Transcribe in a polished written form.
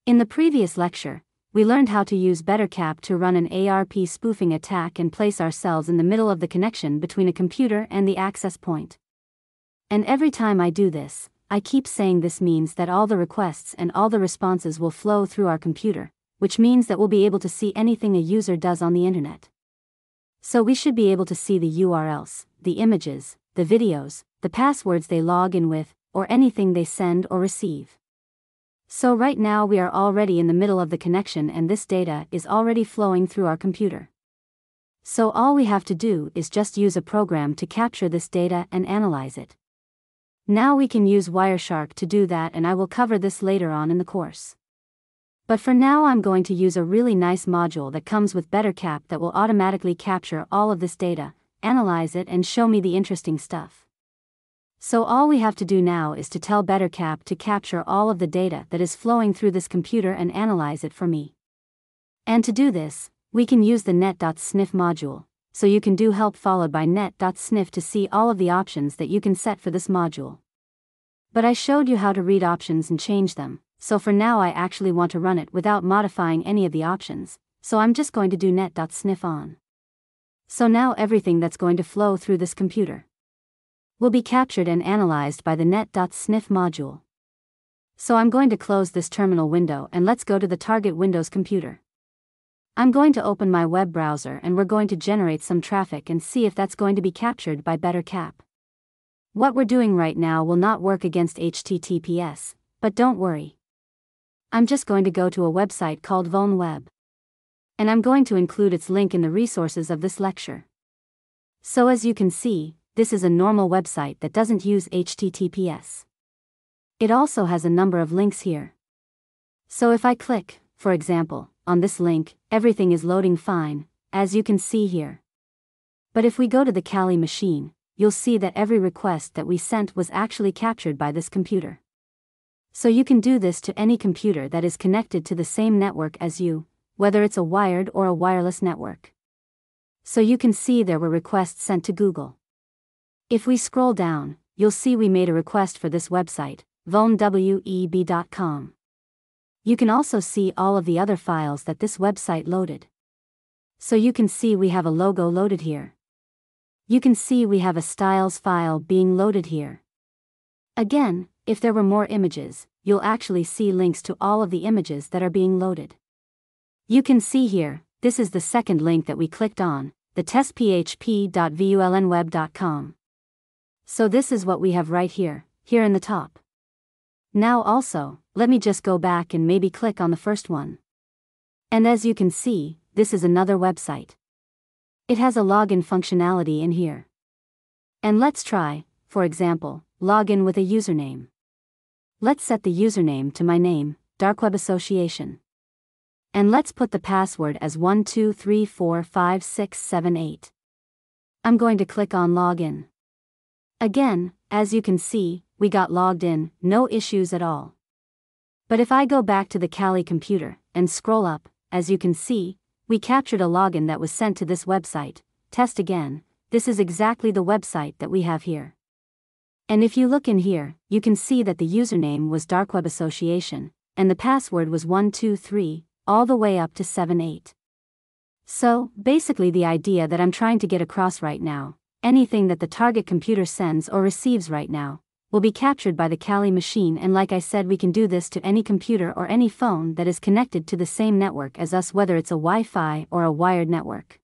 In the previous lecture, we learned how to use BetterCap to run an ARP spoofing attack and place ourselves in the middle of the connection between a computer and the access point. And every time I do this, I keep saying this means that all the requests and all the responses will flow through our computer, which means that we'll be able to see anything a user does on the internet. So we should be able to see the URLs, the images, the videos, the passwords they log in with, or anything they send or receive. So right now we are already in the middle of the connection and this data is already flowing through our computer. So all we have to do is just use a program to capture this data and analyze it. Now we can use Wireshark to do that, and I will cover this later on in the course. But for now I'm going to use a really nice module that comes with BetterCap that will automatically capture all of this data, analyze it and show me the interesting stuff. So all we have to do now is to tell BetterCap to capture all of the data that is flowing through this computer and analyze it for me. And to do this, we can use the net.sniff module, so you can do help followed by net.sniff to see all of the options that you can set for this module. But I showed you how to read options and change them, so for now I actually want to run it without modifying any of the options, so I'm just going to do net.sniff on. So now everything that's going to flow through this computer will be captured and analyzed by the net.sniff module. So I'm going to close this terminal window and let's go to the target Windows computer. I'm going to open my web browser and we're going to generate some traffic and see if that's going to be captured by BetterCap. What we're doing right now will not work against HTTPS, but don't worry. I'm just going to go to a website called VulnWeb. And I'm going to include its link in the resources of this lecture. So as you can see, this is a normal website that doesn't use HTTPS. It also has a number of links here. So if I click, for example, on this link, everything is loading fine, as you can see here. But if we go to the Kali machine, you'll see that every request that we sent was actually captured by this computer. So you can do this to any computer that is connected to the same network as you, whether it's a wired or a wireless network. So you can see there were requests sent to Google. If we scroll down, you'll see we made a request for this website, vulnweb.com. You can also see all of the other files that this website loaded. So you can see we have a logo loaded here. You can see we have a styles file being loaded here. Again, if there were more images, you'll actually see links to all of the images that are being loaded. You can see here, this is the second link that we clicked on, the testphp.vulnweb.com. So this is what we have right here in the top. Now also, let me just go back and maybe click on the first one. And as you can see, this is another website. It has a login functionality in here. And let's try, for example, login with a username. Let's set the username to my name, Dark Web Association. And let's put the password as 12345678. I'm going to click on login. Again, as you can see, we got logged in, no issues at all. But if I go back to the Kali computer and scroll up, as you can see, we captured a login that was sent to this website. Test again, this is exactly the website that we have here. And if you look in here, you can see that the username was Dark Web Association, and the password was 123, all the way up to 78. So, basically the idea that I'm trying to get across right now, anything that the target computer sends or receives right now, will be captured by the Kali machine, and like I said, we can do this to any computer or any phone that is connected to the same network as us, whether it's a Wi-Fi or a wired network.